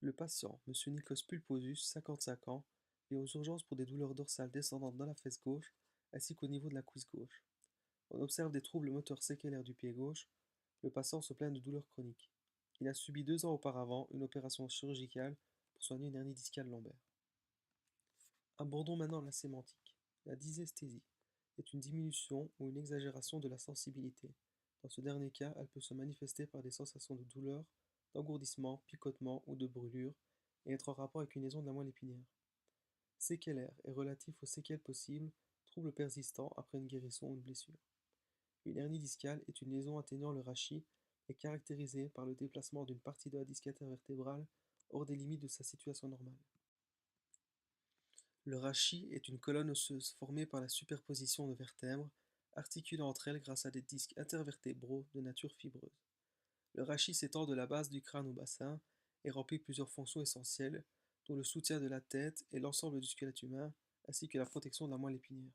Le patient, Monsieur Nikos Pulposus, 55 ans, est aux urgences pour des douleurs dorsales descendantes dans la fesse gauche ainsi qu'au niveau de la cuisse gauche. On observe des troubles moteurs séquelaires du pied gauche. Le patient se plaint de douleurs chroniques. Il a subi 2 ans auparavant une opération chirurgicale pour soigner une hernie discale lombaire. Abordons maintenant la sémantique. La dysesthésie est une diminution ou une exagération de la sensibilité. Dans ce dernier cas, elle peut se manifester par des sensations de douleur, d'engourdissement, picotement ou de brûlure et être en rapport avec une lésion de la moelle épinière. Séquelaire est relatif aux séquelles possibles, troubles persistants après une guérison ou une blessure. Une hernie discale est une lésion atteignant le rachis et caractérisée par le déplacement d'une partie de la disque intervertébrale hors des limites de sa situation normale. Le rachis est une colonne osseuse formée par la superposition de vertèbres, articulant entre elles grâce à des disques intervertébraux de nature fibreuse. Le rachis s'étend de la base du crâne au bassin et remplit plusieurs fonctions essentielles, dont le soutien de la tête et l'ensemble du squelette humain, ainsi que la protection de la moelle épinière.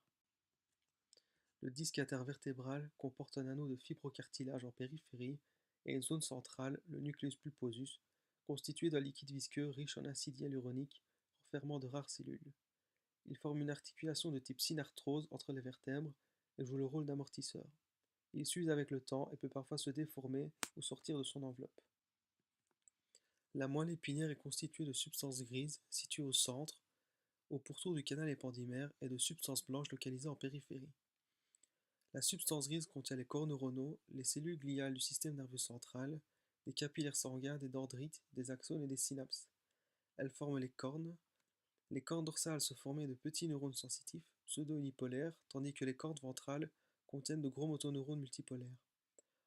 Le disque intervertébral comporte un anneau de fibrocartilage en périphérie et une zone centrale, le nucleus pulposus, constitué d'un liquide visqueux riche en acide hyaluronique, renfermant de rares cellules. Il forme une articulation de type synarthrose entre les vertèbres et joue le rôle d'amortisseur. Il s'use avec le temps et peut parfois se déformer ou sortir de son enveloppe. La moelle épinière est constituée de substances grises situées au centre, au pourtour du canal épendymère, et de substances blanches localisées en périphérie. La substance grise contient les corps neuronaux, les cellules gliales du système nerveux central, des capillaires sanguins, des dendrites, des axones et des synapses. Elle forme les cornes. Les cornes dorsales sont formées de petits neurones sensitifs, pseudo-unipolaires, tandis que les cornes ventrales contiennent de gros motoneurones multipolaires.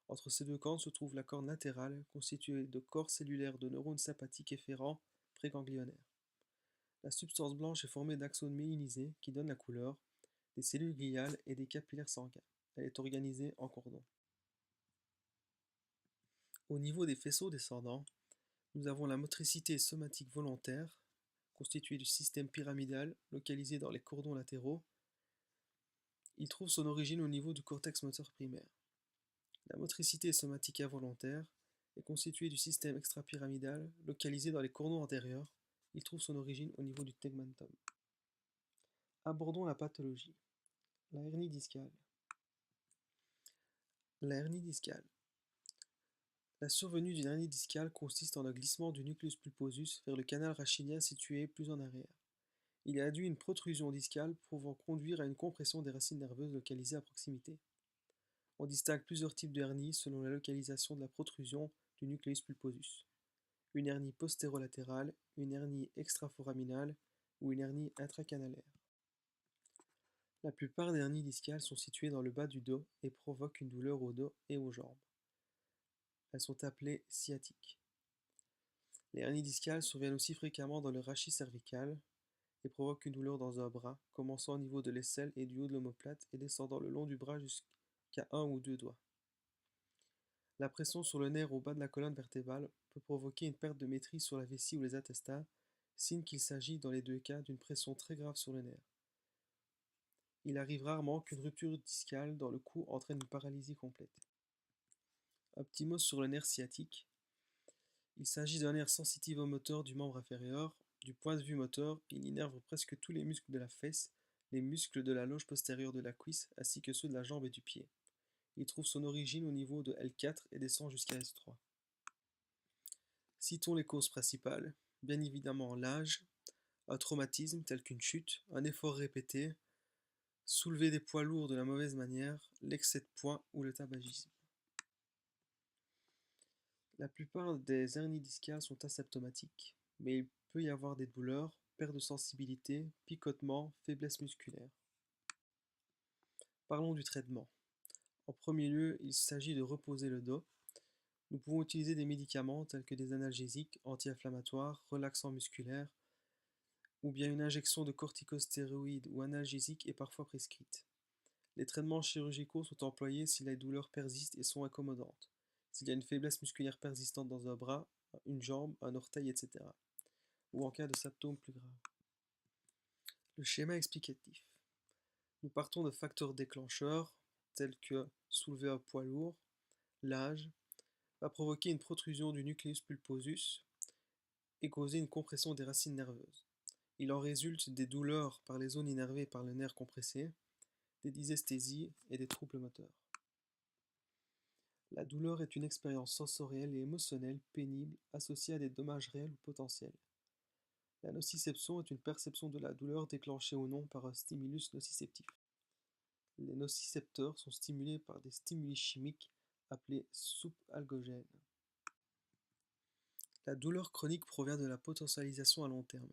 Entre ces deux cornes se trouve la corne latérale, constituée de corps cellulaires de neurones sympathiques efférents préganglionnaires. La substance blanche est formée d'axones myélinisés qui donnent la couleur, des cellules gliales et des capillaires sanguins. Elle est organisée en cordons. Au niveau des faisceaux descendants, nous avons la motricité somatique volontaire, constituée du système pyramidal localisé dans les cordons latéraux. Il trouve son origine au niveau du cortex moteur primaire. La motricité somatique involontaire est constituée du système extrapyramidal localisé dans les cordons antérieurs. Il trouve son origine au niveau du tegmentum. Abordons la pathologie. La hernie discale. La hernie discale. La survenue d'une hernie discale consiste en un glissement du nucleus pulposus vers le canal rachidien situé plus en arrière. Il a induit une protrusion discale pouvant conduire à une compression des racines nerveuses localisées à proximité. On distingue plusieurs types de hernies selon la localisation de la protrusion du nucleus pulposus. Une hernie postérolatérale, une hernie extraforaminale ou une hernie intracanalaire. La plupart des hernies discales sont situées dans le bas du dos et provoquent une douleur au dos et aux jambes. Elles sont appelées sciatiques. Les hernies discales surviennent aussi fréquemment dans le rachis cervical et provoquent une douleur dans un bras, commençant au niveau de l'aisselle et du haut de l'omoplate et descendant le long du bras jusqu'à un ou deux doigts. La pression sur le nerf au bas de la colonne vertébrale peut provoquer une perte de maîtrise sur la vessie ou les intestins, signe qu'il s'agit dans les deux cas d'une pression très grave sur le nerf. Il arrive rarement qu'une rupture discale dans le cou entraîne une paralysie complète. Un petit mot sur le nerf sciatique. Il s'agit d'un nerf sensitivo-moteur du membre inférieur. Du point de vue moteur, il innerve presque tous les muscles de la fesse, les muscles de la loge postérieure de la cuisse, ainsi que ceux de la jambe et du pied. Il trouve son origine au niveau de L4 et descend jusqu'à S3. Citons les causes principales. Bien évidemment l'âge, un traumatisme tel qu'une chute, un effort répété, soulever des poids lourds de la mauvaise manière, l'excès de poids ou le tabagisme. La plupart des hernies discales sont asymptomatiques, mais il peut y avoir des douleurs, perte de sensibilité, picotement, faiblesse musculaire. Parlons du traitement. En premier lieu, il s'agit de reposer le dos. Nous pouvons utiliser des médicaments tels que des analgésiques, anti-inflammatoires, relaxants musculaires, ou bien une injection de corticostéroïdes ou analgésiques est parfois prescrite. Les traitements chirurgicaux sont employés si les douleurs persistent et sont incommodantes, s'il y a une faiblesse musculaire persistante dans un bras, une jambe, un orteil, etc., ou en cas de symptômes plus graves. Le schéma explicatif. Nous partons de facteurs déclencheurs, tels que soulever un poids lourd, l'âge, va provoquer une protrusion du nucleus pulposus, et causer une compression des racines nerveuses. Il en résulte des douleurs par les zones innervées par le nerf compressé, des dysesthésies et des troubles moteurs. La douleur est une expérience sensorielle et émotionnelle pénible associée à des dommages réels ou potentiels. La nociception est une perception de la douleur déclenchée ou non par un stimulus nociceptif. Les nocicepteurs sont stimulés par des stimuli chimiques appelés soupes algogènes. La douleur chronique provient de la potentialisation à long terme.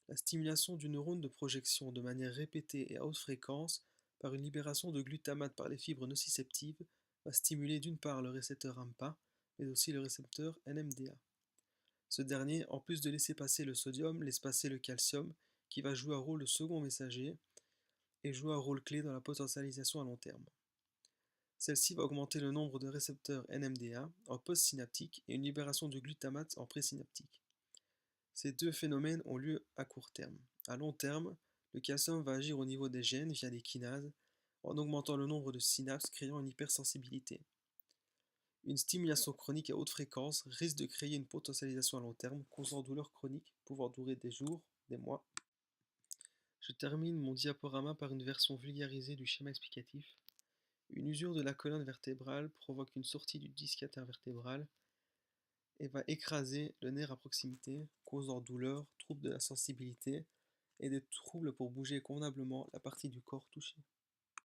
La stimulation du neurone de projection de manière répétée et à haute fréquence par une libération de glutamate par les fibres nociceptives va stimuler d'une part le récepteur AMPA, mais aussi le récepteur NMDA. Ce dernier, en plus de laisser passer le sodium, laisse passer le calcium, qui va jouer un rôle de second messager et jouer un rôle clé dans la potentialisation à long terme. Celle-ci va augmenter le nombre de récepteurs NMDA en postsynaptique et une libération de glutamate en présynaptique. Ces deux phénomènes ont lieu à court terme. À long terme, le calcium va agir au niveau des gènes via des kinases, en augmentant le nombre de synapses créant une hypersensibilité. Une stimulation chronique à haute fréquence risque de créer une potentialisation à long terme, causant douleurs chroniques pouvant durer des jours, des mois. Je termine mon diaporama par une version vulgarisée du schéma explicatif. Une usure de la colonne vertébrale provoque une sortie du disque intervertébral et va écraser le nerf à proximité, causant douleur, troubles de la sensibilité et des troubles pour bouger convenablement la partie du corps touchée.